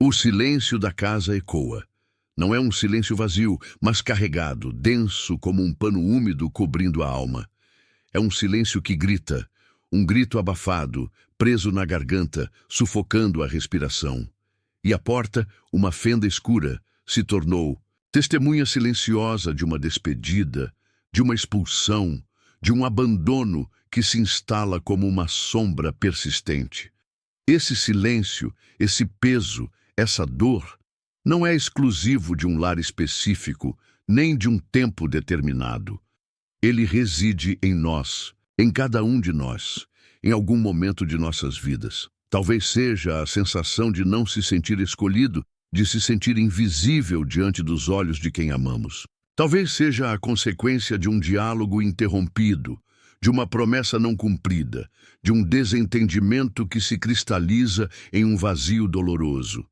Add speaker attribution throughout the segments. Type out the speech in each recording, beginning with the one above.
Speaker 1: O silêncio da casa ecoa. Não é um silêncio vazio, mas carregado, denso como um pano úmido cobrindo a alma. É um silêncio que grita, um grito abafado, preso na garganta, sufocando a respiração. E a porta, uma fenda escura, se tornou testemunha silenciosa de uma despedida, de uma expulsão, de um abandono que se instala como uma sombra persistente. Esse silêncio, esse peso, essa dor, não é exclusivo de um lar específico, nem de um tempo determinado. Ele reside em nós, em cada um de nós, em algum momento de nossas vidas. Talvez seja a sensação de não se sentir escolhido, de se sentir invisível diante dos olhos de quem amamos. Talvez seja a consequência de um diálogo interrompido, de uma promessa não cumprida, de um desentendimento que se cristaliza em um vazio doloroso.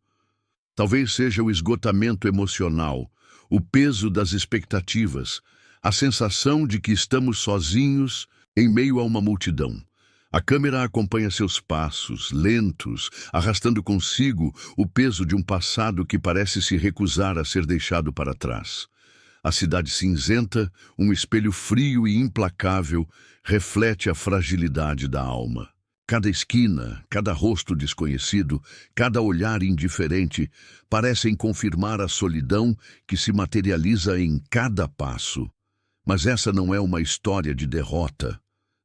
Speaker 1: Talvez seja o esgotamento emocional, o peso das expectativas, a sensação de que estamos sozinhos em meio a uma multidão. A câmera acompanha seus passos, lentos, arrastando consigo o peso de um passado que parece se recusar a ser deixado para trás. A cidade cinzenta, um espelho frio e implacável, reflete a fragilidade da alma. Cada esquina, cada rosto desconhecido, cada olhar indiferente parecem confirmar a solidão que se materializa em cada passo. Mas essa não é uma história de derrota,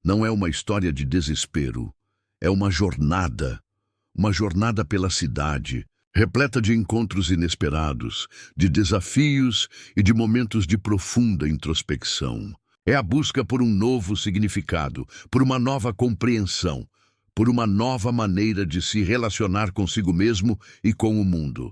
Speaker 1: não é uma história de desespero. É uma jornada pela cidade, repleta de encontros inesperados, de desafios e de momentos de profunda introspecção. É a busca por um novo significado, por uma nova compreensão, por uma nova maneira de se relacionar consigo mesmo e com o mundo.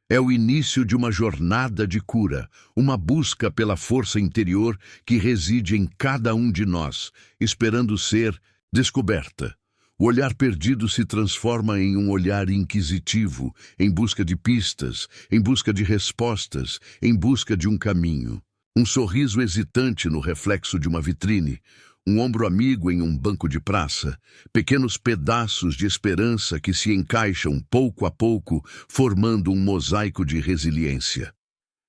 Speaker 1: É o início de uma jornada de cura, uma busca pela força interior que reside em cada um de nós, esperando ser descoberta. O olhar perdido se transforma em um olhar inquisitivo, em busca de pistas, em busca de respostas, em busca de um caminho. Um sorriso hesitante no reflexo de uma vitrine, um ombro amigo em um banco de praça, pequenos pedaços de esperança que se encaixam pouco a pouco, formando um mosaico de resiliência.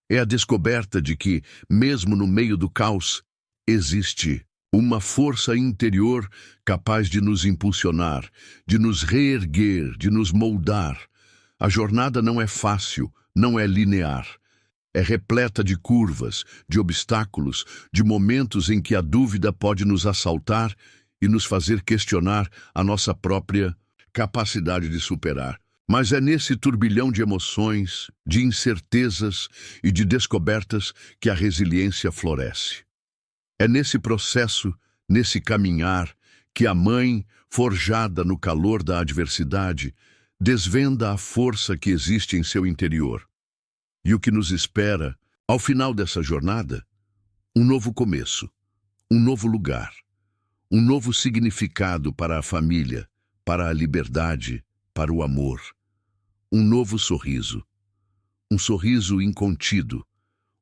Speaker 1: É a descoberta de que, mesmo no meio do caos, existe uma força interior capaz de nos impulsionar, de nos reerguer, de nos moldar. A jornada não é fácil, não é linear. É repleta de curvas, de obstáculos, de momentos em que a dúvida pode nos assaltar e nos fazer questionar a nossa própria capacidade de superar. Mas é nesse turbilhão de emoções, de incertezas e de descobertas que a resiliência floresce. É nesse processo, nesse caminhar, que a mãe, forjada no calor da adversidade, desvenda a força que existe em seu interior. E o que nos espera, ao final dessa jornada? Um novo começo, um novo lugar, um novo significado para a família, para a liberdade, para o amor. Um novo sorriso, um sorriso incontido,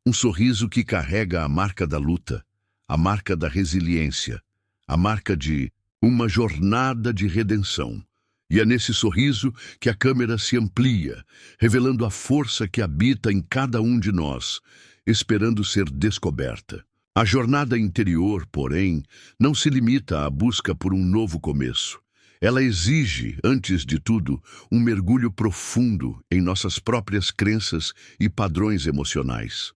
Speaker 1: um sorriso que carrega a marca da luta, a marca da resiliência, a marca de uma jornada de redenção. E é nesse sorriso que a câmera se amplia, revelando a força que habita em cada um de nós, esperando ser descoberta. A jornada interior, porém, não se limita à busca por um novo começo. Ela exige, antes de tudo, um mergulho profundo em nossas próprias crenças e padrões emocionais.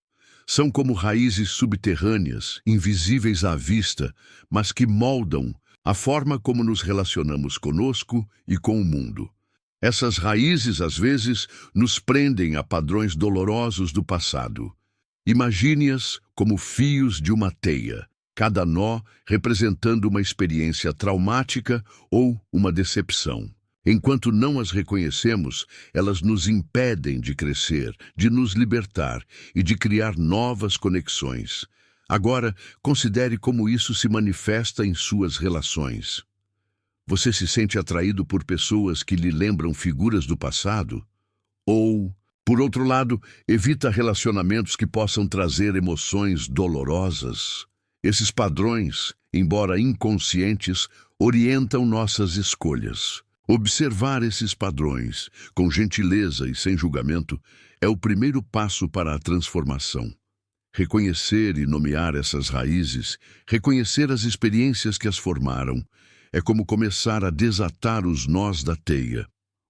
Speaker 1: São como raízes subterrâneas, invisíveis à vista, mas que moldam a forma como nos relacionamos conosco e com o mundo. Essas raízes, às vezes, nos prendem a padrões dolorosos do passado. Imagine-as como fios de uma teia, cada nó representando uma experiência traumática ou uma decepção. Enquanto não as reconhecemos, elas nos impedem de crescer, de nos libertar e de criar novas conexões. Agora, considere como isso se manifesta em suas relações. Você se sente atraído por pessoas que lhe lembram figuras do passado? Ou, por outro lado, evita relacionamentos que possam trazer emoções dolorosas? Esses padrões, embora inconscientes, orientam nossas escolhas. Observar esses padrões, com gentileza e sem julgamento, é o primeiro passo para a transformação. Reconhecer e nomear essas raízes, reconhecer as experiências que as formaram, é como começar a desatar os nós da teia.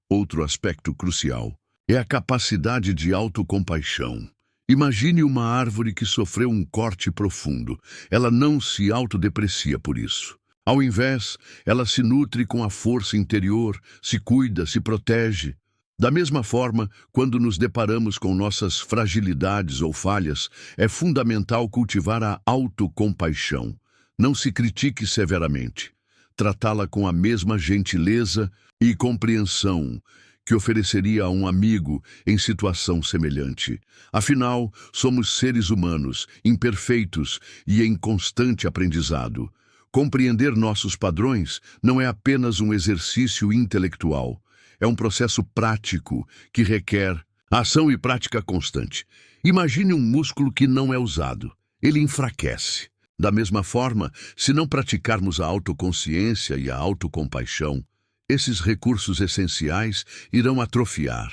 Speaker 1: Outro aspecto crucial é a capacidade de autocompaixão. Imagine uma árvore que sofreu um corte profundo. Ela não se autodeprecia por isso. Ao invés, ela se nutre com a força interior, se cuida, se protege. Da mesma forma, quando nos deparamos com nossas fragilidades ou falhas, é fundamental cultivar a autocompaixão. Não se critique severamente. Tratá-la com a mesma gentileza e compreensão que ofereceria a um amigo em situação semelhante. Afinal, somos seres humanos, imperfeitos e em constante aprendizado. Compreender nossos padrões não é apenas um exercício intelectual. É um processo prático que requer ação e prática constante. Imagine um músculo que não é usado. Ele enfraquece. Da mesma forma, se não praticarmos a autoconsciência e a autocompaixão, esses recursos essenciais irão atrofiar.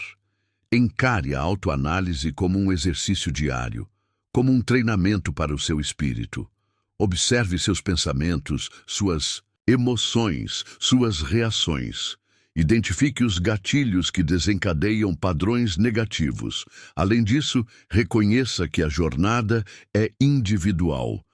Speaker 1: Encare a autoanálise como um exercício diário, como um treinamento para o seu espírito. Observe seus pensamentos, suas emoções, suas reações. Identifique os gatilhos que desencadeiam padrões negativos. Além disso, reconheça que a jornada é individual.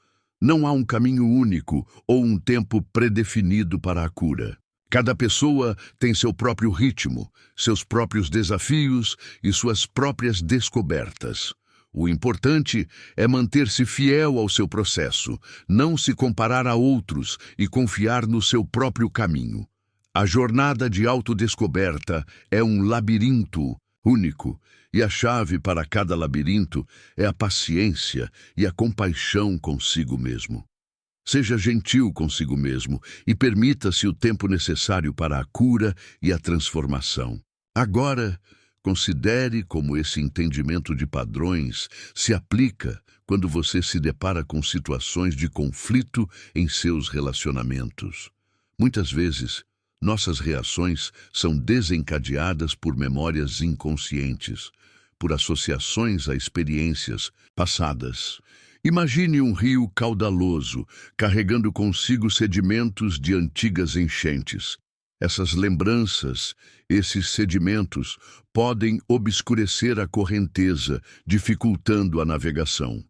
Speaker 1: Não há um caminho único ou um tempo predefinido para a cura. Cada pessoa tem seu próprio ritmo, seus próprios desafios e suas próprias descobertas. O importante é manter-se fiel ao seu processo, não se comparar a outros e confiar no seu próprio caminho. A jornada de autodescoberta é um labirinto único, e a chave para cada labirinto é a paciência e a compaixão consigo mesmo. Seja gentil consigo mesmo e permita-se o tempo necessário para a cura e a transformação. Agora, considere como esse entendimento de padrões se aplica quando você se depara com situações de conflito em seus relacionamentos. Muitas vezes, nossas reações são desencadeadas por memórias inconscientes, por associações a experiências passadas. Imagine um rio caudaloso, carregando consigo sedimentos de antigas enchentes. Essas lembranças, esses sedimentos, podem obscurecer a correnteza, dificultando a navegação.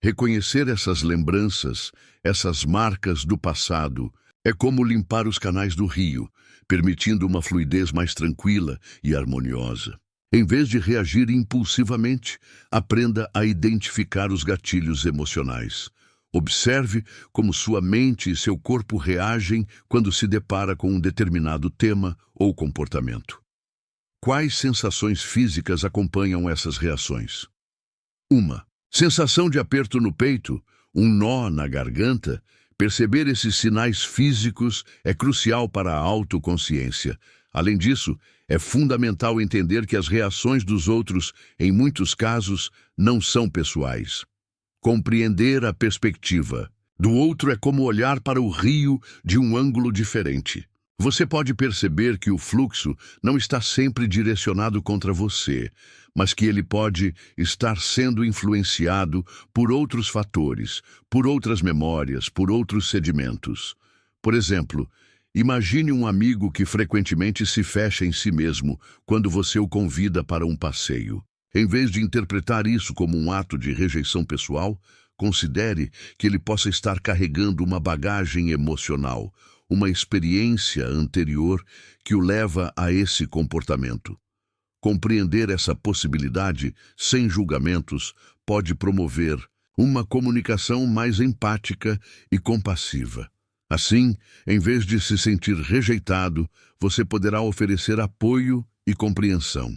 Speaker 1: Reconhecer essas lembranças, essas marcas do passado, é como limpar os canais do rio, permitindo uma fluidez mais tranquila e harmoniosa. Em vez de reagir impulsivamente, aprenda a identificar os gatilhos emocionais. Observe como sua mente e seu corpo reagem quando se depara com um determinado tema ou comportamento. Quais sensações físicas acompanham essas reações? 1. Sensação de aperto no peito, um nó na garganta. Perceber esses sinais físicos é crucial para a autoconsciência. Além disso, é fundamental entender que as reações dos outros, em muitos casos, não são pessoais. Compreender a perspectiva do outro é como olhar para o rio de um ângulo diferente. Você pode perceber que o fluxo não está sempre direcionado contra você, mas que ele pode estar sendo influenciado por outros fatores, por outras memórias, por outros sedimentos. Por exemplo, imagine um amigo que frequentemente se fecha em si mesmo quando você o convida para um passeio. Em vez de interpretar isso como um ato de rejeição pessoal, considere que ele possa estar carregando uma bagagem emocional, uma experiência anterior que o leva a esse comportamento. Compreender essa possibilidade, sem julgamentos, pode promover uma comunicação mais empática e compassiva. Assim, em vez de se sentir rejeitado, você poderá oferecer apoio e compreensão.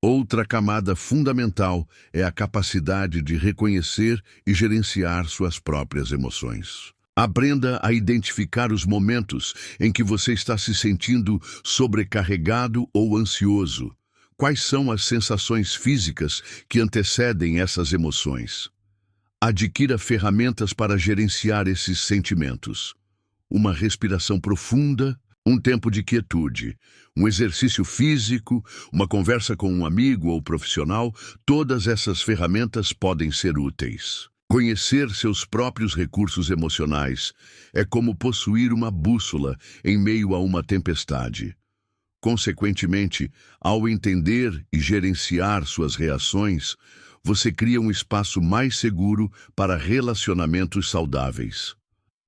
Speaker 1: Outra camada fundamental é a capacidade de reconhecer e gerenciar suas próprias emoções. Aprenda a identificar os momentos em que você está se sentindo sobrecarregado ou ansioso. Quais são as sensações físicas que antecedem essas emoções? Adquira ferramentas para gerenciar esses sentimentos. Uma respiração profunda, Um tempo de quietude, um exercício físico, uma conversa com um amigo ou profissional, todas essas ferramentas podem ser úteis. Conhecer seus próprios recursos emocionais é como possuir uma bússola em meio a uma tempestade. Consequentemente, ao entender e gerenciar suas reações, você cria um espaço mais seguro para relacionamentos saudáveis.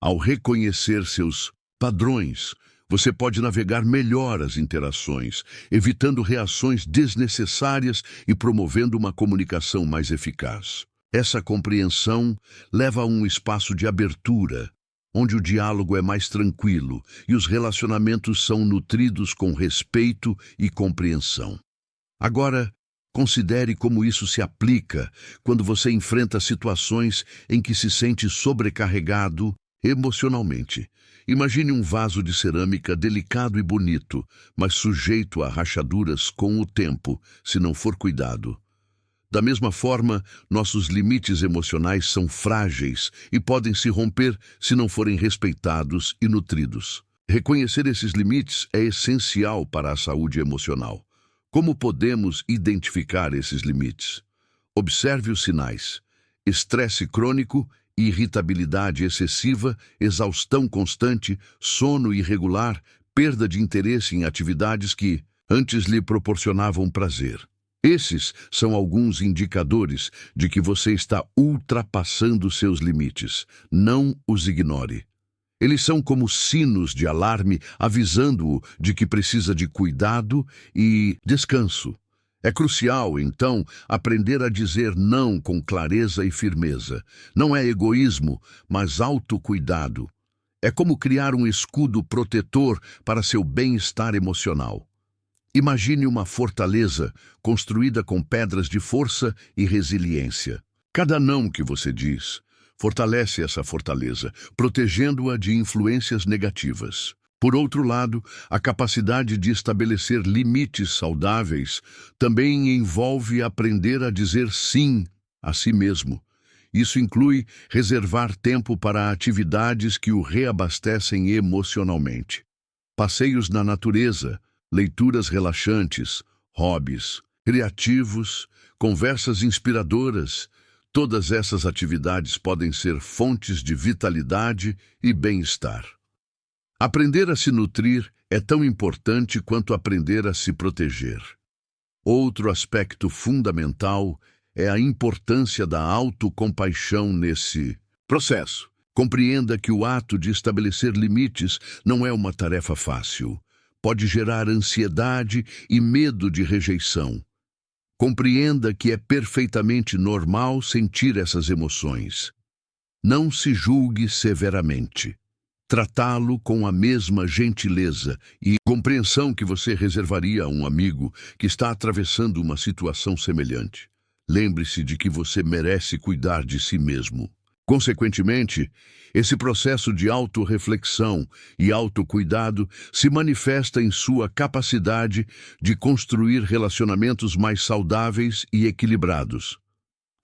Speaker 1: Ao reconhecer seus padrões, você pode navegar melhor as interações, evitando reações desnecessárias e promovendo uma comunicação mais eficaz. Essa compreensão leva a um espaço de abertura, onde o diálogo é mais tranquilo e os relacionamentos são nutridos com respeito e compreensão. Agora, considere como isso se aplica quando você enfrenta situações em que se sente sobrecarregado emocionalmente. Imagine um vaso de cerâmica delicado e bonito, mas sujeito a rachaduras com o tempo, se não for cuidado. Da mesma forma, nossos limites emocionais são frágeis e podem se romper se não forem respeitados e nutridos. Reconhecer esses limites é essencial para a saúde emocional. Como podemos identificar esses limites? Observe os sinais: estresse crônico, irritabilidade excessiva, exaustão constante, sono irregular, perda de interesse em atividades que antes lhe proporcionavam prazer. Esses são alguns indicadores de que você está ultrapassando seus limites. Não os ignore. Eles são como sinos de alarme avisando-o de que precisa de cuidado e descanso. É crucial, então, aprender a dizer não com clareza e firmeza. Não é egoísmo, mas autocuidado. É como criar um escudo protetor para seu bem-estar emocional. Imagine uma fortaleza construída com pedras de força e resiliência. Cada não que você diz fortalece essa fortaleza, protegendo-a de influências negativas. Por outro lado, a capacidade de estabelecer limites saudáveis também envolve aprender a dizer sim a si mesmo. Isso inclui reservar tempo para atividades que o reabastecem emocionalmente. Passeios na natureza, leituras relaxantes, hobbies criativos, conversas inspiradoras, todas essas atividades podem ser fontes de vitalidade e bem-estar. Aprender a se nutrir é tão importante quanto aprender a se proteger. Outro aspecto fundamental é a importância da autocompaixão nesse processo. Compreenda que o ato de estabelecer limites não é uma tarefa fácil. Pode gerar ansiedade e medo de rejeição. Compreenda que é perfeitamente normal sentir essas emoções. Não se julgue severamente. Tratá-lo com a mesma gentileza e compreensão que você reservaria a um amigo que está atravessando uma situação semelhante. Lembre-se de que você merece cuidar de si mesmo. Consequentemente, esse processo de autorreflexão e autocuidado se manifesta em sua capacidade de construir relacionamentos mais saudáveis e equilibrados.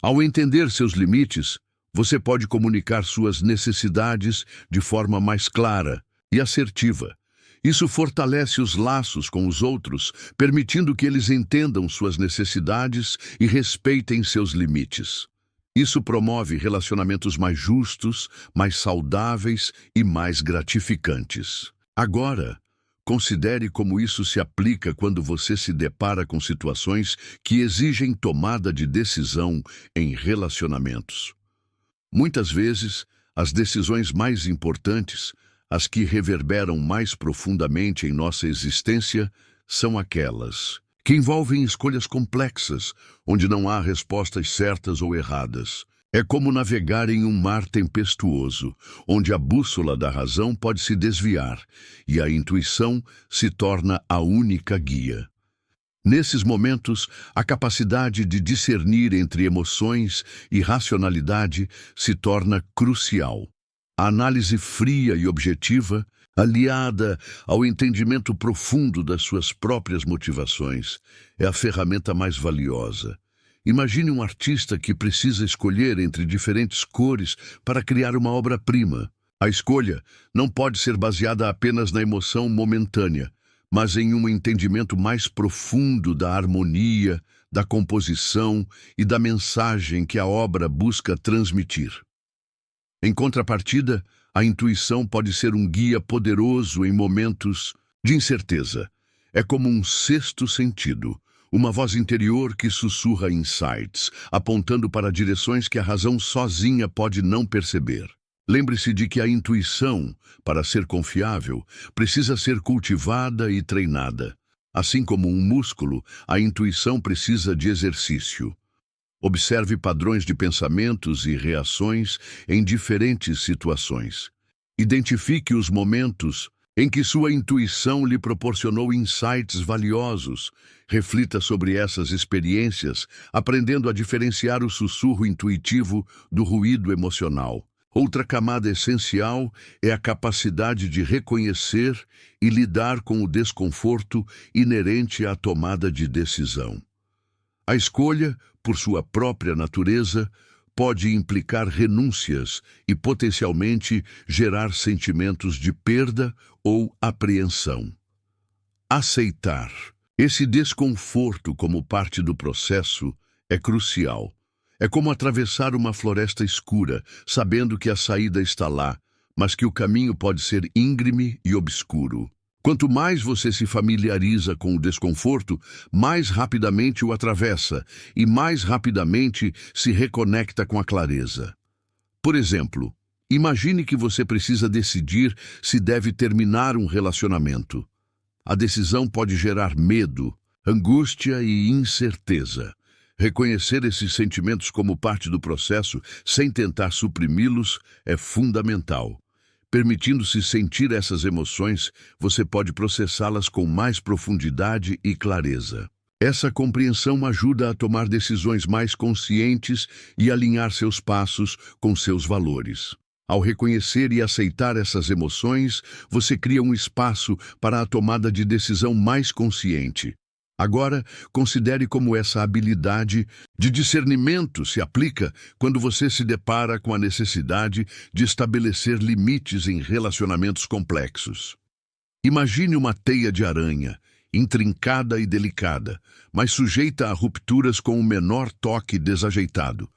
Speaker 1: Ao entender seus limites, você pode comunicar suas necessidades de forma mais clara e assertiva. Isso fortalece os laços com os outros, permitindo que eles entendam suas necessidades e respeitem seus limites. Isso promove relacionamentos mais justos, mais saudáveis e mais gratificantes. Agora, considere como isso se aplica quando você se depara com situações que exigem tomada de decisão em relacionamentos. Muitas vezes, as decisões mais importantes, as que reverberam mais profundamente em nossa existência, são aquelas que envolvem escolhas complexas, onde não há respostas certas ou erradas. É como navegar em um mar tempestuoso, onde a bússola da razão pode se desviar e a intuição se torna a única guia. Nesses momentos, a capacidade de discernir entre emoções e racionalidade se torna crucial. A análise fria e objetiva, aliada ao entendimento profundo das suas próprias motivações, é a ferramenta mais valiosa. Imagine um artista que precisa escolher entre diferentes cores para criar uma obra-prima. A escolha não pode ser baseada apenas na emoção momentânea, mas em um entendimento mais profundo da harmonia, da composição e da mensagem que a obra busca transmitir. Em contrapartida, a intuição pode ser um guia poderoso em momentos de incerteza. É como um sexto sentido, uma voz interior que sussurra insights, apontando para direções que a razão sozinha pode não perceber. Lembre-se de que a intuição, para ser confiável, precisa ser cultivada e treinada. Assim como um músculo, a intuição precisa de exercício. Observe padrões de pensamentos e reações em diferentes situações. Identifique os momentos em que sua intuição lhe proporcionou insights valiosos. Reflita sobre essas experiências, aprendendo a diferenciar o sussurro intuitivo do ruído emocional. Outra camada essencial é a capacidade de reconhecer e lidar com o desconforto inerente à tomada de decisão. A escolha, por sua própria natureza, pode implicar renúncias e potencialmente gerar sentimentos de perda ou apreensão. Aceitar esse desconforto como parte do processo é crucial. É como atravessar uma floresta escura, sabendo que a saída está lá, mas que o caminho pode ser íngreme e obscuro. Quanto mais você se familiariza com o desconforto, mais rapidamente o atravessa e mais rapidamente se reconecta com a clareza. Por exemplo, imagine que você precisa decidir se deve terminar um relacionamento. A decisão pode gerar medo, angústia e incerteza. Reconhecer esses sentimentos como parte do processo, sem tentar suprimi-los, é fundamental. Permitindo-se sentir essas emoções, você pode processá-las com mais profundidade e clareza. Essa compreensão ajuda a tomar decisões mais conscientes e alinhar seus passos com seus valores. Ao reconhecer e aceitar essas emoções, você cria um espaço para a tomada de decisão mais consciente. Agora, considere como essa habilidade de discernimento se aplica quando você se depara com a necessidade de estabelecer limites em relacionamentos complexos. Imagine uma teia de aranha, intrincada e delicada, mas sujeita a rupturas com o menor toque desajeitado.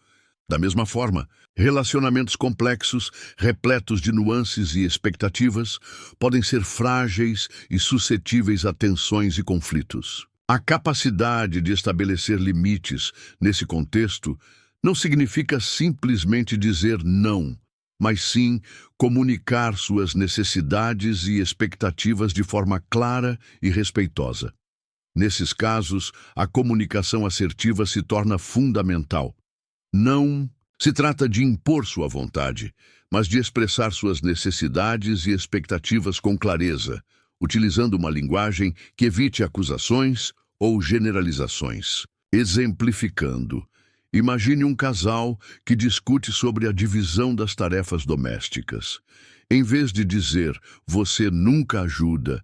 Speaker 1: Da mesma forma, relacionamentos complexos, repletos de nuances e expectativas, podem ser frágeis e suscetíveis a tensões e conflitos. A capacidade de estabelecer limites nesse contexto não significa simplesmente dizer não, mas sim comunicar suas necessidades e expectativas de forma clara e respeitosa. Nesses casos, a comunicação assertiva se torna fundamental. Não se trata de impor sua vontade, mas de expressar suas necessidades e expectativas com clareza, utilizando uma linguagem que evite acusações ou generalizações. Exemplificando, imagine um casal que discute sobre a divisão das tarefas domésticas. Em vez de dizer, você nunca ajuda,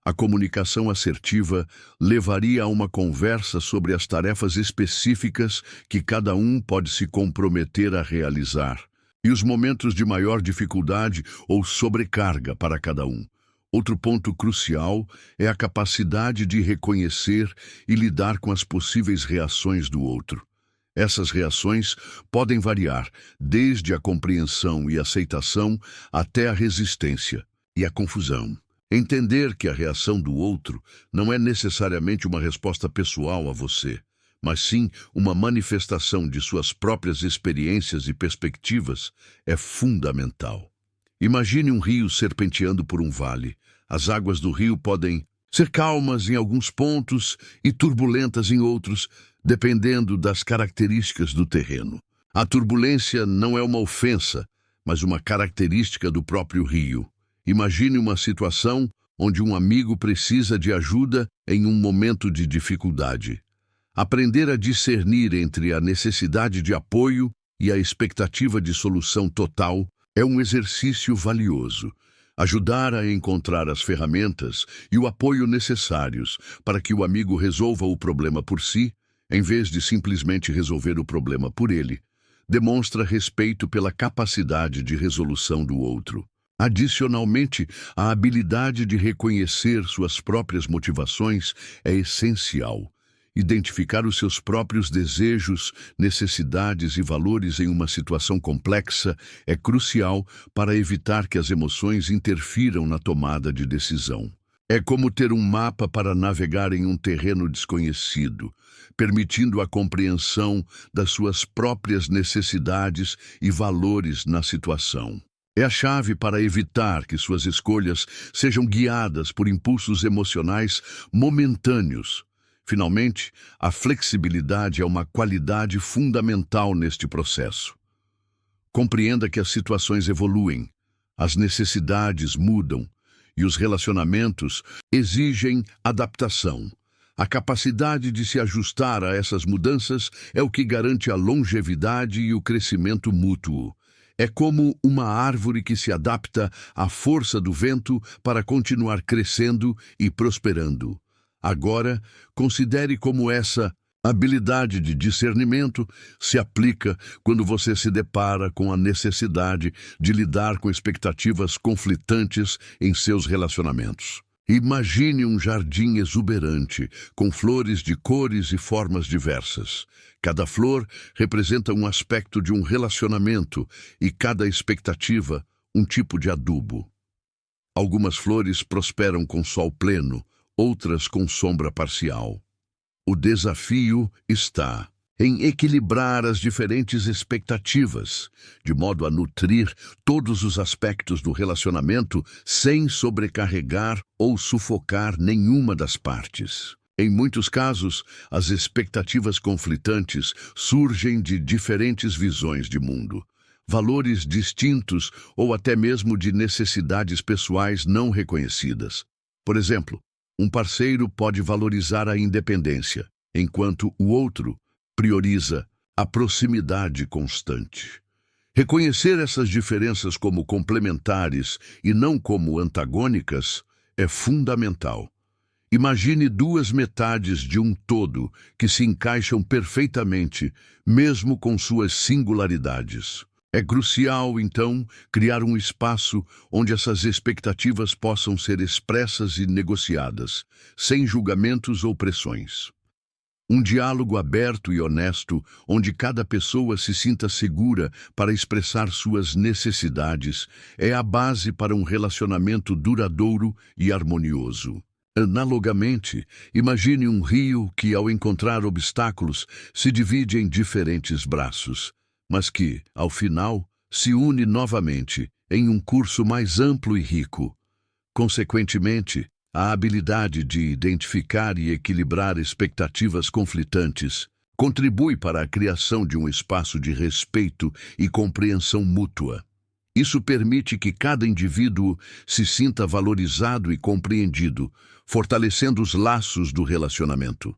Speaker 1: a comunicação assertiva levaria a uma conversa sobre as tarefas específicas que cada um pode se comprometer a realizar, e os momentos de maior dificuldade ou sobrecarga para cada um. Outro ponto crucial é a capacidade de reconhecer e lidar com as possíveis reações do outro. Essas reações podem variar, desde a compreensão e aceitação até a resistência e a confusão. Entender que a reação do outro não é necessariamente uma resposta pessoal a você, mas sim uma manifestação de suas próprias experiências e perspectivas é fundamental. Imagine um rio serpenteando por um vale. As águas do rio podem ser calmas em alguns pontos e turbulentas em outros, dependendo das características do terreno. A turbulência não é uma ofensa, mas uma característica do próprio rio. Imagine uma situação onde um amigo precisa de ajuda em um momento de dificuldade. Aprender a discernir entre a necessidade de apoio e a expectativa de solução total é um exercício valioso. Ajudar a encontrar as ferramentas e o apoio necessários para que o amigo resolva o problema por si, em vez de simplesmente resolver o problema por ele, demonstra respeito pela capacidade de resolução do outro. Adicionalmente, a habilidade de reconhecer suas próprias motivações é essencial. Identificar os seus próprios desejos, necessidades e valores em uma situação complexa é crucial para evitar que as emoções interfiram na tomada de decisão. É como ter um mapa para navegar em um terreno desconhecido, permitindo a compreensão das suas próprias necessidades e valores na situação. É a chave para evitar que suas escolhas sejam guiadas por impulsos emocionais momentâneos. Finalmente, a flexibilidade é uma qualidade fundamental neste processo. Compreenda que as situações evoluem, as necessidades mudam e os relacionamentos exigem adaptação. A capacidade de se ajustar a essas mudanças é o que garante a longevidade e o crescimento mútuo. É como uma árvore que se adapta à força do vento para continuar crescendo e prosperando. Agora, considere como essa habilidade de discernimento se aplica quando você se depara com a necessidade de lidar com expectativas conflitantes em seus relacionamentos. Imagine um jardim exuberante, com flores de cores e formas diversas. Cada flor representa um aspecto de um relacionamento e cada expectativa um tipo de adubo. Algumas flores prosperam com sol pleno, outras com sombra parcial. O desafio está em equilibrar as diferentes expectativas, de modo a nutrir todos os aspectos do relacionamento sem sobrecarregar ou sufocar nenhuma das partes. Em muitos casos, as expectativas conflitantes surgem de diferentes visões de mundo, valores distintos ou até mesmo de necessidades pessoais não reconhecidas. Por exemplo, um parceiro pode valorizar a independência, enquanto o outro prioriza a proximidade constante. Reconhecer essas diferenças como complementares e não como antagônicas é fundamental. Imagine duas metades de um todo que se encaixam perfeitamente, mesmo com suas singularidades. É crucial, então, criar um espaço onde essas expectativas possam ser expressas e negociadas, sem julgamentos ou pressões. Um diálogo aberto e honesto, onde cada pessoa se sinta segura para expressar suas necessidades, é a base para um relacionamento duradouro e harmonioso. Analogamente, imagine um rio que, ao encontrar obstáculos, se divide em diferentes braços, mas que, ao final, se une novamente em um curso mais amplo e rico. Consequentemente, a habilidade de identificar e equilibrar expectativas conflitantes contribui para a criação de um espaço de respeito e compreensão mútua. Isso permite que cada indivíduo se sinta valorizado e compreendido, fortalecendo os laços do relacionamento.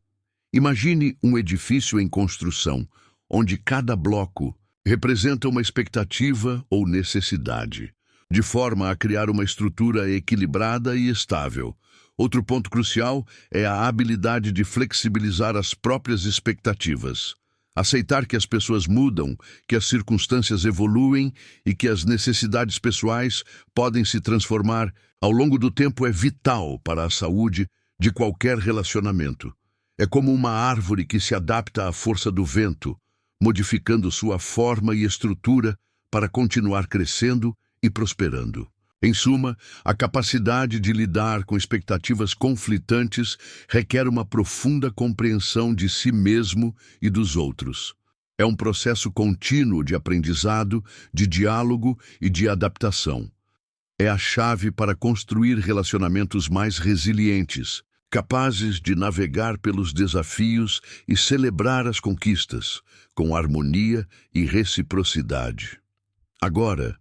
Speaker 1: Imagine um edifício em construção, onde cada bloco representa uma expectativa ou necessidade, de forma a criar uma estrutura equilibrada e estável. Outro ponto crucial é a habilidade de flexibilizar as próprias expectativas. Aceitar que as pessoas mudam, que as circunstâncias evoluem e que as necessidades pessoais podem se transformar ao longo do tempo é vital para a saúde de qualquer relacionamento. É como uma árvore que se adapta à força do vento, modificando sua forma e estrutura para continuar crescendo e prosperando. Em suma, a capacidade de lidar com expectativas conflitantes requer uma profunda compreensão de si mesmo e dos outros. É um processo contínuo de aprendizado, de diálogo e de adaptação. É a chave para construir relacionamentos mais resilientes, capazes de navegar pelos desafios e celebrar as conquistas, com harmonia e reciprocidade. Agora,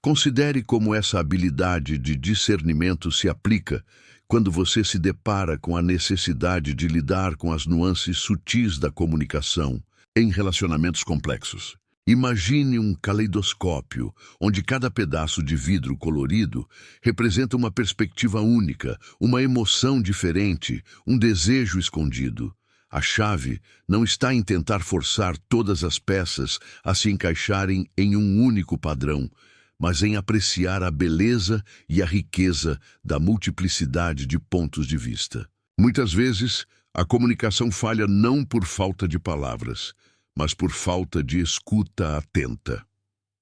Speaker 1: considere como essa habilidade de discernimento se aplica quando você se depara com a necessidade de lidar com as nuances sutis da comunicação em relacionamentos complexos. Imagine um caleidoscópio, onde cada pedaço de vidro colorido representa uma perspectiva única, uma emoção diferente, um desejo escondido. A chave não está em tentar forçar todas as peças a se encaixarem em um único padrão, mas em apreciar a beleza e a riqueza da multiplicidade de pontos de vista. Muitas vezes, a comunicação falha não por falta de palavras, mas por falta de escuta atenta.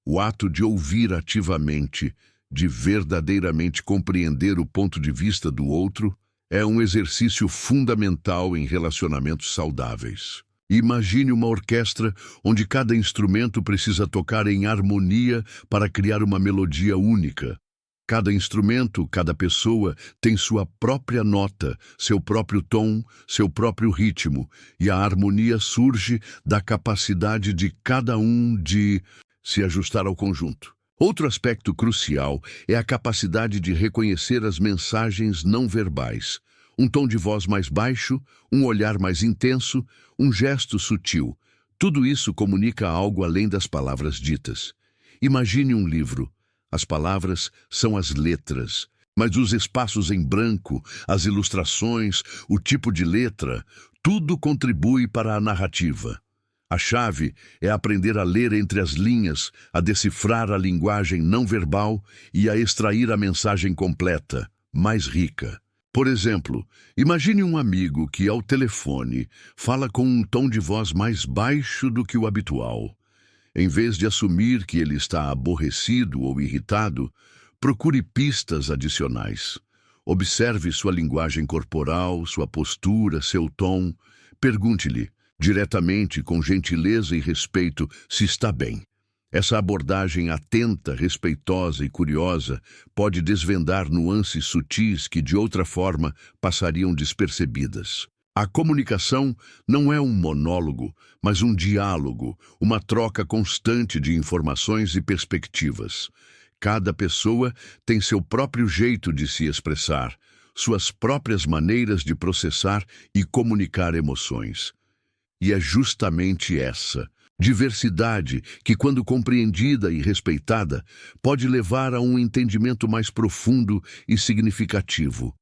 Speaker 1: O ato de ouvir ativamente, de verdadeiramente compreender o ponto de vista do outro, é um exercício fundamental em relacionamentos saudáveis. Imagine uma orquestra onde cada instrumento precisa tocar em harmonia para criar uma melodia única. Cada instrumento, cada pessoa tem sua própria nota, seu próprio tom, seu próprio ritmo, e a harmonia surge da capacidade de cada um de se ajustar ao conjunto. Outro aspecto crucial é a capacidade de reconhecer as mensagens não verbais. Um tom de voz mais baixo, um olhar mais intenso, um gesto sutil. Tudo isso comunica algo além das palavras ditas. Imagine um livro. As palavras são as letras, mas os espaços em branco, as ilustrações, o tipo de letra, tudo contribui para a narrativa. A chave é aprender a ler entre as linhas, a decifrar a linguagem não verbal e a extrair a mensagem completa, mais rica. Por exemplo, imagine um amigo que, ao telefone, fala com um tom de voz mais baixo do que o habitual. Em vez de assumir que ele está aborrecido ou irritado, procure pistas adicionais. Observe sua linguagem corporal, sua postura, seu tom. Pergunte-lhe, diretamente, com gentileza e respeito, se está bem. Essa abordagem atenta, respeitosa e curiosa pode desvendar nuances sutis que, de outra forma, passariam despercebidas. A comunicação não é um monólogo, mas um diálogo, uma troca constante de informações e perspectivas. Cada pessoa tem seu próprio jeito de se expressar, suas próprias maneiras de processar e comunicar emoções. E é justamente essa diversidade que, quando compreendida e respeitada, pode levar a um entendimento mais profundo e significativo.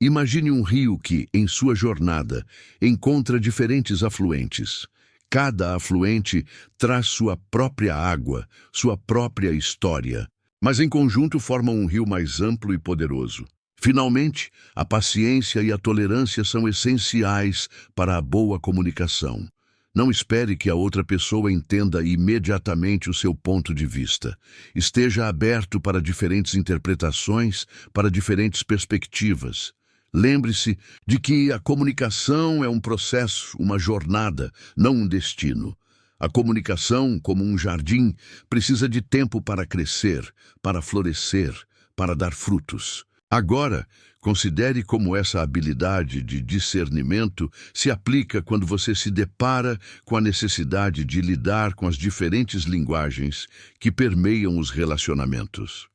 Speaker 1: Imagine um rio que, em sua jornada, encontra diferentes afluentes. Cada afluente traz sua própria água, sua própria história, mas em conjunto formam um rio mais amplo e poderoso. Finalmente, a paciência e a tolerância são essenciais para a boa comunicação. Não espere que a outra pessoa entenda imediatamente o seu ponto de vista. Esteja aberto para diferentes interpretações, para diferentes perspectivas. Lembre-se de que a comunicação é um processo, uma jornada, não um destino. A comunicação, como um jardim, precisa de tempo para crescer, para florescer, para dar frutos. Agora, considere como essa habilidade de discernimento se aplica quando você se depara com a necessidade de lidar com as diferentes linguagens que permeiam os relacionamentos.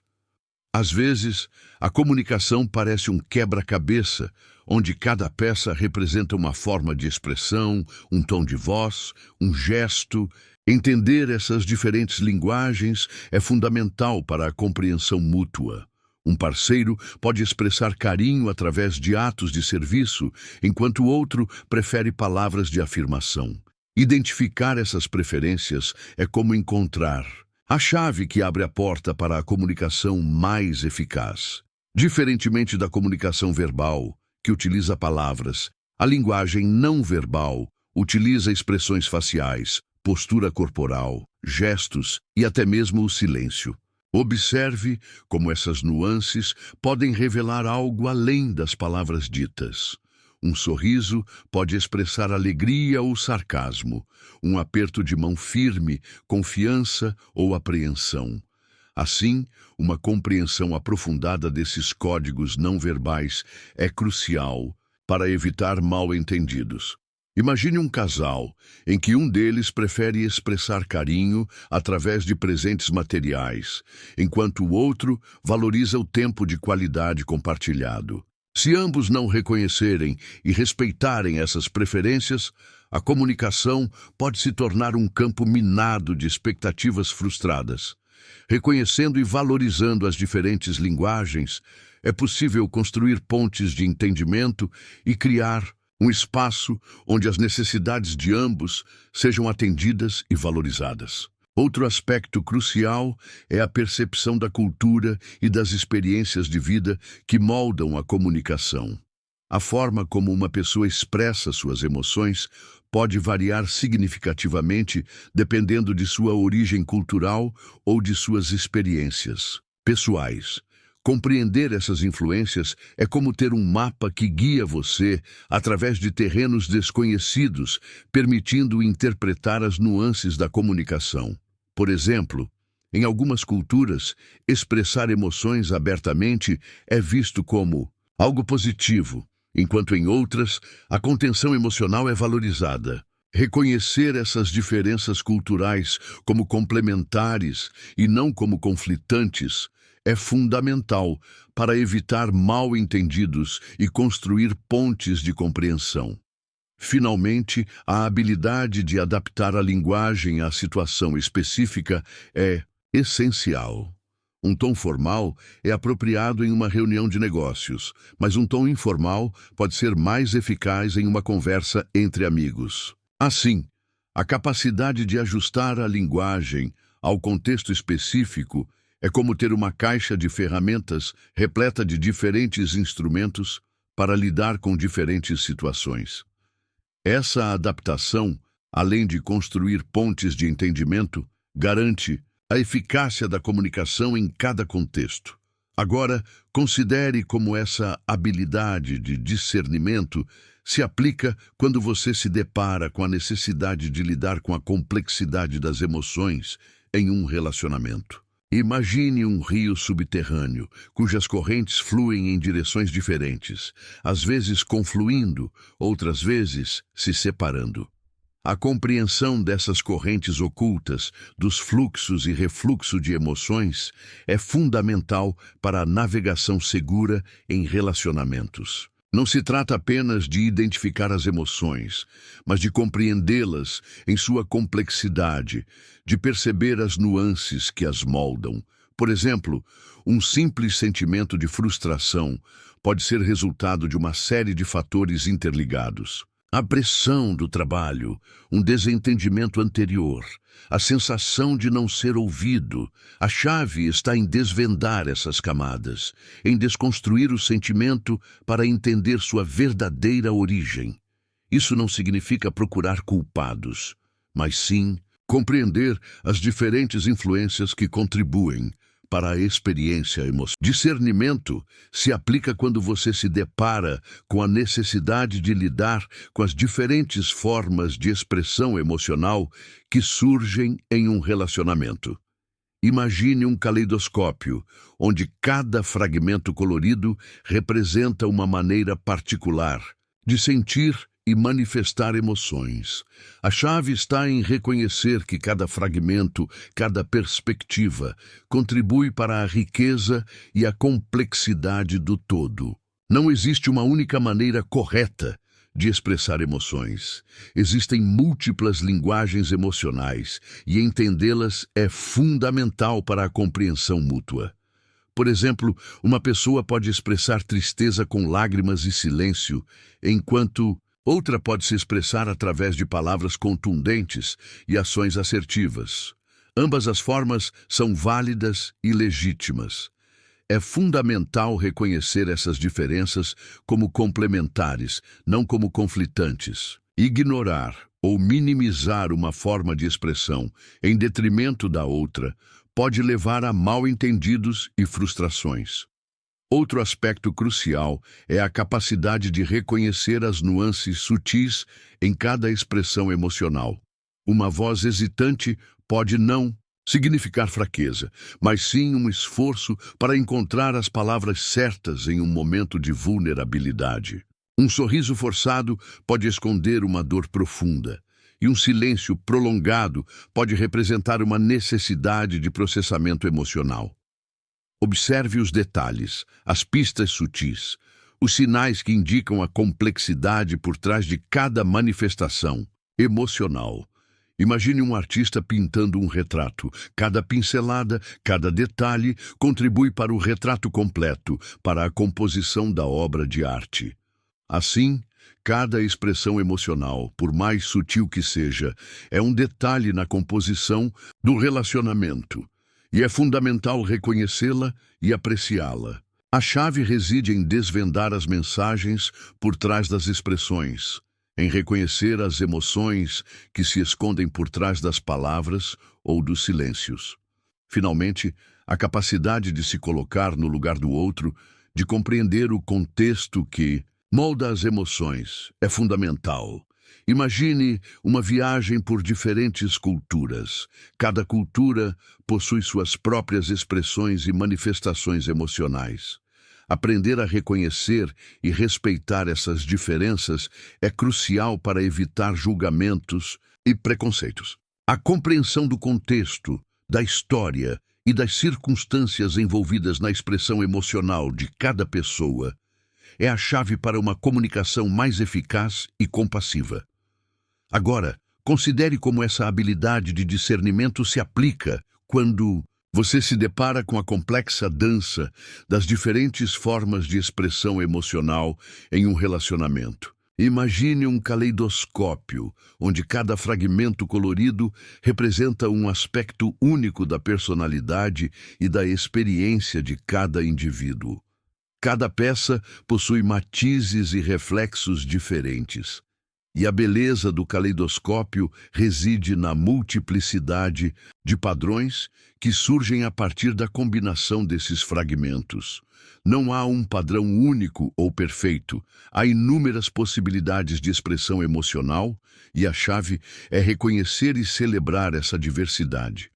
Speaker 1: Às vezes, a comunicação parece um quebra-cabeça, onde cada peça representa uma forma de expressão, um tom de voz, um gesto. Entender essas diferentes linguagens é fundamental para a compreensão mútua. Um parceiro pode expressar carinho através de atos de serviço, enquanto o outro prefere palavras de afirmação. Identificar essas preferências é como encontrar a chave que abre a porta para a comunicação mais eficaz. Diferentemente da comunicação verbal, que utiliza palavras, a linguagem não verbal utiliza expressões faciais, postura corporal, gestos e até mesmo o silêncio. Observe como essas nuances podem revelar algo além das palavras ditas. Um sorriso pode expressar alegria ou sarcasmo, um aperto de mão firme, confiança ou apreensão. Assim, uma compreensão aprofundada desses códigos não verbais é crucial para evitar mal-entendidos. Imagine um casal em que um deles prefere expressar carinho através de presentes materiais, enquanto o outro valoriza o tempo de qualidade compartilhado. Se ambos não reconhecerem e respeitarem essas preferências, a comunicação pode se tornar um campo minado de expectativas frustradas. Reconhecendo e valorizando as diferentes linguagens, é possível construir pontes de entendimento e criar um espaço onde as necessidades de ambos sejam atendidas e valorizadas. Outro aspecto crucial é a percepção da cultura e das experiências de vida que moldam a comunicação. A forma como uma pessoa expressa suas emoções pode variar significativamente dependendo de sua origem cultural ou de suas experiências pessoais. Compreender essas influências é como ter um mapa que guia você através de terrenos desconhecidos, permitindo interpretar as nuances da comunicação. Por exemplo, em algumas culturas, expressar emoções abertamente é visto como algo positivo, enquanto em outras, a contenção emocional é valorizada. Reconhecer essas diferenças culturais como complementares e não como conflitantes é fundamental para evitar mal-entendidos e construir pontes de compreensão. Finalmente, a habilidade de adaptar a linguagem à situação específica é essencial. Um tom formal é apropriado em uma reunião de negócios, mas um tom informal pode ser mais eficaz em uma conversa entre amigos. Assim, a capacidade de ajustar a linguagem ao contexto específico é como ter uma caixa de ferramentas repleta de diferentes instrumentos para lidar com diferentes situações. Essa adaptação, além de construir pontes de entendimento, garante a eficácia da comunicação em cada contexto. Agora, considere como essa habilidade de discernimento se aplica quando você se depara com a necessidade de lidar com a complexidade das emoções em um relacionamento. Imagine um rio subterrâneo, cujas correntes fluem em direções diferentes, às vezes confluindo, outras vezes se separando. A compreensão dessas correntes ocultas, dos fluxos e refluxo de emoções, é fundamental para a navegação segura em relacionamentos. Não se trata apenas de identificar as emoções, mas de compreendê-las em sua complexidade, de perceber as nuances que as moldam. Por exemplo, um simples sentimento de frustração pode ser resultado de uma série de fatores interligados. A pressão do trabalho, um desentendimento anterior, a sensação de não ser ouvido. A chave está em desvendar essas camadas, em desconstruir o sentimento para entender sua verdadeira origem. Isso não significa procurar culpados, mas sim compreender as diferentes influências que contribuem para a experiência emocional. Discernimento se aplica quando você se depara com a necessidade de lidar com as diferentes formas de expressão emocional que surgem em um relacionamento. Imagine um caleidoscópio, onde cada fragmento colorido representa uma maneira particular de sentir e manifestar emoções. A chave está em reconhecer que cada fragmento, cada perspectiva, contribui para a riqueza e a complexidade do todo. Não existe uma única maneira correta de expressar emoções. Existem múltiplas linguagens emocionais e entendê-las é fundamental para a compreensão mútua. Por exemplo, uma pessoa pode expressar tristeza com lágrimas e silêncio, enquanto outra pode se expressar através de palavras contundentes e ações assertivas. Ambas as formas são válidas e legítimas. É fundamental reconhecer essas diferenças como complementares, não como conflitantes. Ignorar ou minimizar uma forma de expressão em detrimento da outra pode levar a mal-entendidos e frustrações. Outro aspecto crucial é a capacidade de reconhecer as nuances sutis em cada expressão emocional. Uma voz hesitante pode não significar fraqueza, mas sim um esforço para encontrar as palavras certas em um momento de vulnerabilidade. Um sorriso forçado pode esconder uma dor profunda, e um silêncio prolongado pode representar uma necessidade de processamento emocional. Observe os detalhes, as pistas sutis, os sinais que indicam a complexidade por trás de cada manifestação emocional. Imagine um artista pintando um retrato. Cada pincelada, cada detalhe contribui para o retrato completo, para a composição da obra de arte. Assim, Cada expressão emocional, por mais sutil que seja, é um detalhe na composição do relacionamento, e é fundamental reconhecê-la e apreciá-la. A chave reside em desvendar as mensagens por trás das expressões, em reconhecer as emoções que se escondem por trás das palavras ou dos silêncios. Finalmente, a capacidade de se colocar no lugar do outro, de compreender o contexto que molda as emoções, é fundamental. Imagine uma viagem por diferentes culturas. Cada cultura possui suas próprias expressões e manifestações emocionais. Aprender a reconhecer e respeitar essas diferenças é crucial para evitar julgamentos e preconceitos. A compreensão do contexto, da história e das circunstâncias envolvidas na expressão emocional de cada pessoa é a chave para uma comunicação mais eficaz e compassiva. Agora, considere como essa habilidade de discernimento se aplica quando você se depara com a complexa dança das diferentes formas de expressão emocional em um relacionamento. Imagine um caleidoscópio, onde cada fragmento colorido representa um aspecto único da personalidade e da experiência de cada indivíduo. Cada peça possui matizes e reflexos diferentes. E a beleza do caleidoscópio reside na multiplicidade de padrões que surgem a partir da combinação desses fragmentos. Não há um padrão único ou perfeito. Há inúmeras possibilidades de expressão emocional e a chave é reconhecer e celebrar essa diversidade.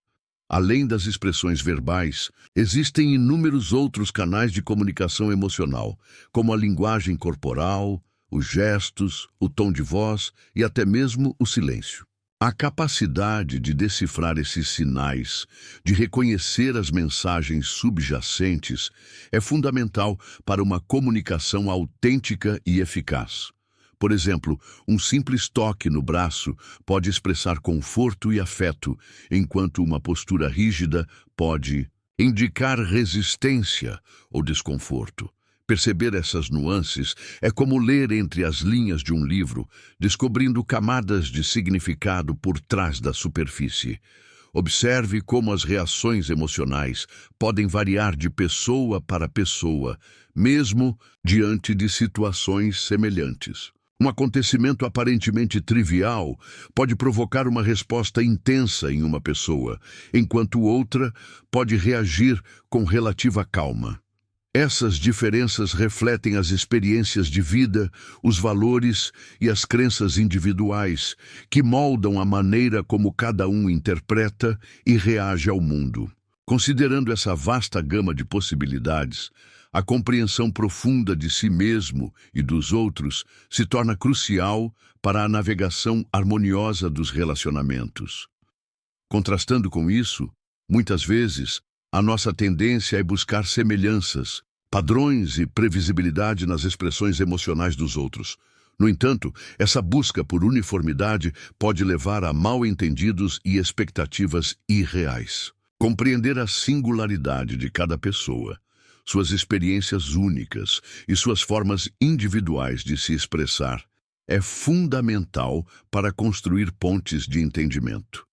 Speaker 1: Além das expressões verbais, existem inúmeros outros canais de comunicação emocional, como a linguagem corporal, os gestos, o tom de voz e até mesmo o silêncio. A capacidade de decifrar esses sinais, de reconhecer as mensagens subjacentes, é fundamental para uma comunicação autêntica e eficaz. Por exemplo, um simples toque no braço pode expressar conforto e afeto, enquanto uma postura rígida pode indicar resistência ou desconforto. Perceber essas nuances é como ler entre as linhas de um livro, descobrindo camadas de significado por trás da superfície. Observe como as reações emocionais podem variar de pessoa para pessoa, mesmo diante de situações semelhantes. Um acontecimento aparentemente trivial pode provocar uma resposta intensa em uma pessoa, enquanto outra pode reagir com relativa calma. Essas diferenças refletem as experiências de vida, os valores e as crenças individuais, que moldam a maneira como cada um interpreta e reage ao mundo. Considerando essa vasta gama de possibilidades, a compreensão profunda de si mesmo e dos outros se torna crucial para a navegação harmoniosa dos relacionamentos. Contrastando com isso, muitas vezes, a nossa tendência é buscar semelhanças, padrões e previsibilidade nas expressões emocionais dos outros. No entanto, essa busca por uniformidade pode levar a mal-entendidos e expectativas irreais. Compreender a singularidade de cada pessoa, suas experiências únicas e suas formas individuais de se expressar é fundamental para construir pontes de entendimento.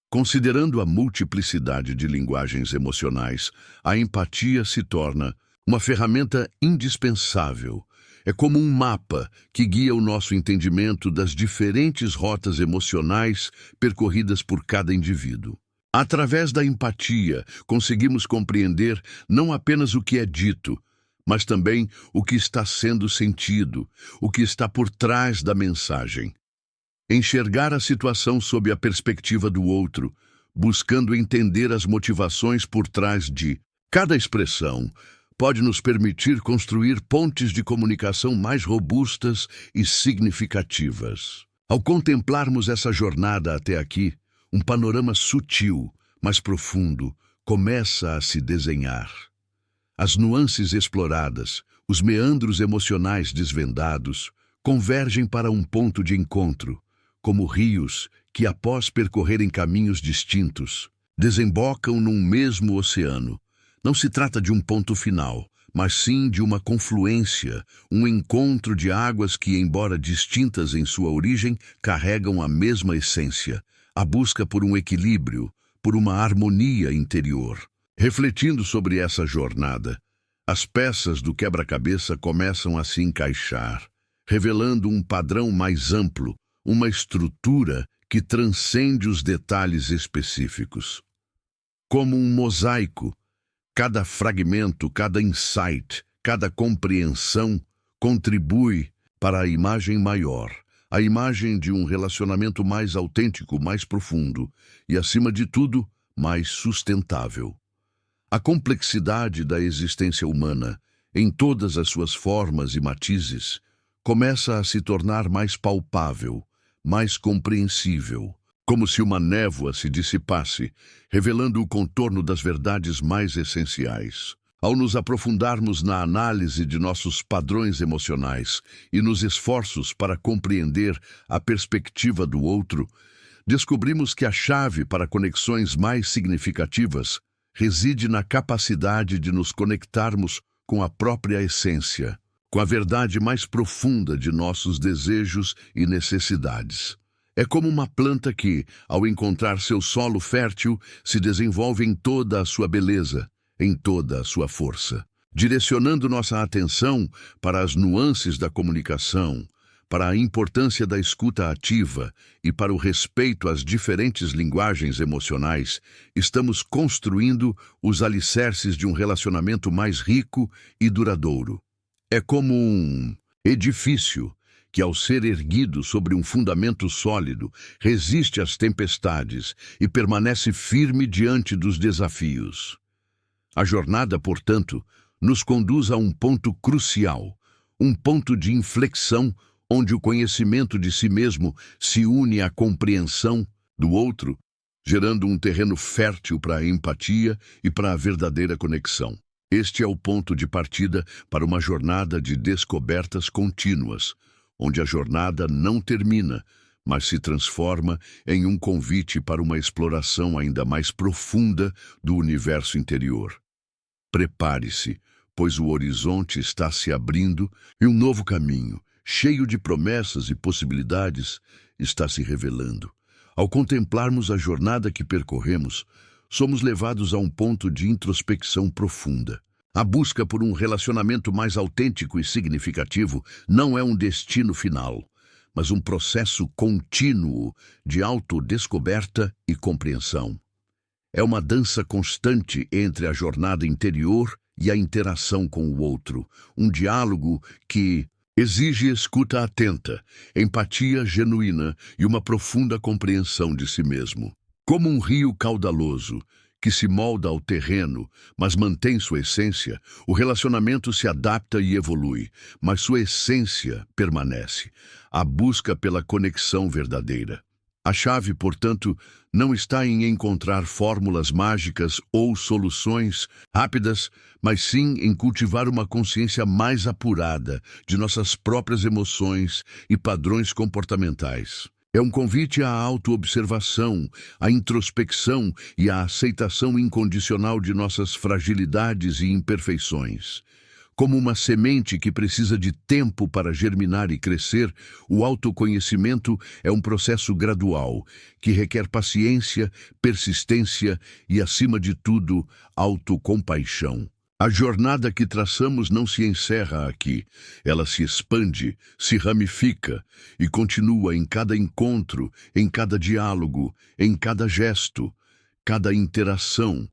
Speaker 1: Considerando a multiplicidade de linguagens emocionais, a empatia se torna uma ferramenta indispensável. É como um mapa que guia o nosso entendimento das diferentes rotas emocionais percorridas por cada indivíduo. Através da empatia, conseguimos compreender não apenas o que é dito, mas também o que está sendo sentido, o que está por trás da mensagem. Enxergar a situação sob a perspectiva do outro, buscando entender as motivações por trás de cada expressão, pode nos permitir construir pontes de comunicação mais robustas e significativas. Ao contemplarmos essa jornada até aqui, um panorama sutil, mas profundo, começa a se desenhar. As nuances exploradas, os meandros emocionais desvendados, convergem para um ponto de encontro, como rios que, após percorrerem caminhos distintos, desembocam num mesmo oceano. Não se trata de um ponto final, mas sim de uma confluência, um encontro de águas que, embora distintas em sua origem, carregam a mesma essência, a busca por um equilíbrio, por uma harmonia interior. Refletindo sobre essa jornada, as peças do quebra-cabeça começam a se encaixar, revelando um padrão mais amplo, uma estrutura que transcende os detalhes específicos. Como um mosaico, cada fragmento, cada insight, cada compreensão contribui para a imagem maior, a imagem de um relacionamento mais autêntico, mais profundo e, acima de tudo, mais sustentável. A complexidade da existência humana, em todas as suas formas e matizes, começa a se tornar mais palpável, mais compreensível, como se uma névoa se dissipasse, revelando o contorno das verdades mais essenciais. Ao nos aprofundarmos na análise de nossos padrões emocionais e nos esforços para compreender a perspectiva do outro, descobrimos que a chave para conexões mais significativas reside na capacidade de nos conectarmos com a própria essência, com a verdade mais profunda de nossos desejos e necessidades. É como uma planta que, ao encontrar seu solo fértil, se desenvolve em toda a sua beleza, em toda a sua força, direcionando nossa atenção para as nuances da comunicação, para a importância da escuta ativa e para o respeito às diferentes linguagens emocionais. Estamos construindo os alicerces de um relacionamento mais rico e duradouro. É como um edifício que, ao ser erguido sobre um fundamento sólido, resiste às tempestades e permanece firme diante dos desafios. A jornada, portanto, nos conduz a um ponto crucial, um ponto de inflexão onde o conhecimento de si mesmo se une à compreensão do outro, gerando um terreno fértil para a empatia e para a verdadeira conexão. Este é o ponto de partida para uma jornada de descobertas contínuas, onde a jornada não termina, mas se transforma em um convite para uma exploração ainda mais profunda do universo interior. Prepare-se, pois o horizonte está se abrindo e um novo caminho, cheio de promessas e possibilidades, está se revelando. Ao contemplarmos a jornada que percorremos, somos levados a um ponto de introspecção profunda. A busca por um relacionamento mais autêntico e significativo não é um destino final, mas um processo contínuo de autodescoberta e compreensão. É uma dança constante entre a jornada interior e a interação com o outro, um diálogo que exige escuta atenta, empatia genuína e uma profunda compreensão de si mesmo. Como um rio caudaloso, que se molda ao terreno, mas mantém sua essência, o relacionamento se adapta e evolui, mas sua essência permanece, a busca pela conexão verdadeira. A chave, portanto, não está em encontrar fórmulas mágicas ou soluções rápidas, mas sim em cultivar uma consciência mais apurada de nossas próprias emoções e padrões comportamentais. É um convite à autoobservação, à introspecção e à aceitação incondicional de nossas fragilidades e imperfeições. Como uma semente que precisa de tempo para germinar e crescer, o autoconhecimento é um processo gradual, que requer paciência, persistência e, acima de tudo, autocompaixão. A jornada que traçamos não se encerra aqui. Ela se expande, se ramifica e continua em cada encontro, em cada diálogo, em cada gesto, cada interação,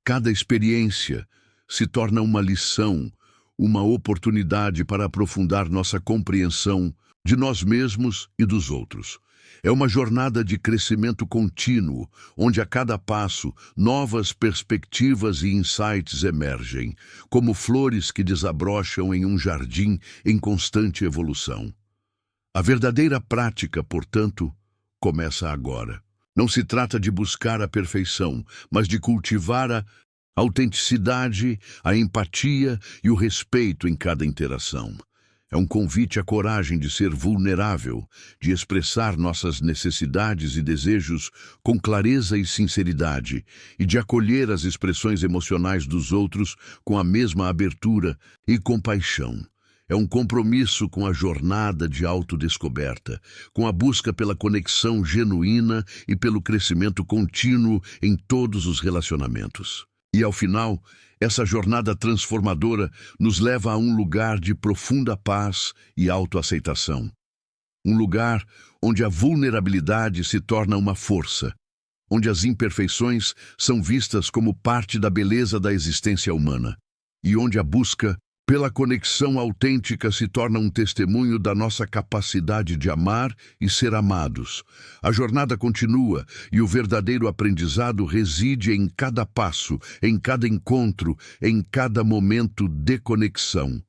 Speaker 1: cada experiência. Se torna uma lição, uma oportunidade para aprofundar nossa compreensão de nós mesmos e dos outros. É uma jornada de crescimento contínuo, onde a cada passo novas perspectivas e insights emergem, como flores que desabrocham em um jardim em constante evolução. A verdadeira prática, portanto, começa agora. Não se trata de buscar a perfeição, mas de cultivar a autenticidade, a empatia e o respeito em cada interação. É um convite à coragem de ser vulnerável, de expressar nossas necessidades e desejos com clareza e sinceridade, e de acolher as expressões emocionais dos outros com a mesma abertura e compaixão. É um compromisso com a jornada de autodescoberta, com a busca pela conexão genuína e pelo crescimento contínuo em todos os relacionamentos. E, ao final, essa jornada transformadora nos leva a um lugar de profunda paz e autoaceitação. Um lugar onde a vulnerabilidade se torna uma força, onde as imperfeições são vistas como parte da beleza da existência humana, e onde a busca pela conexão autêntica se torna um testemunho da nossa capacidade de amar e ser amados. A jornada continua e o verdadeiro aprendizado reside em cada passo, em cada encontro, em cada momento de conexão.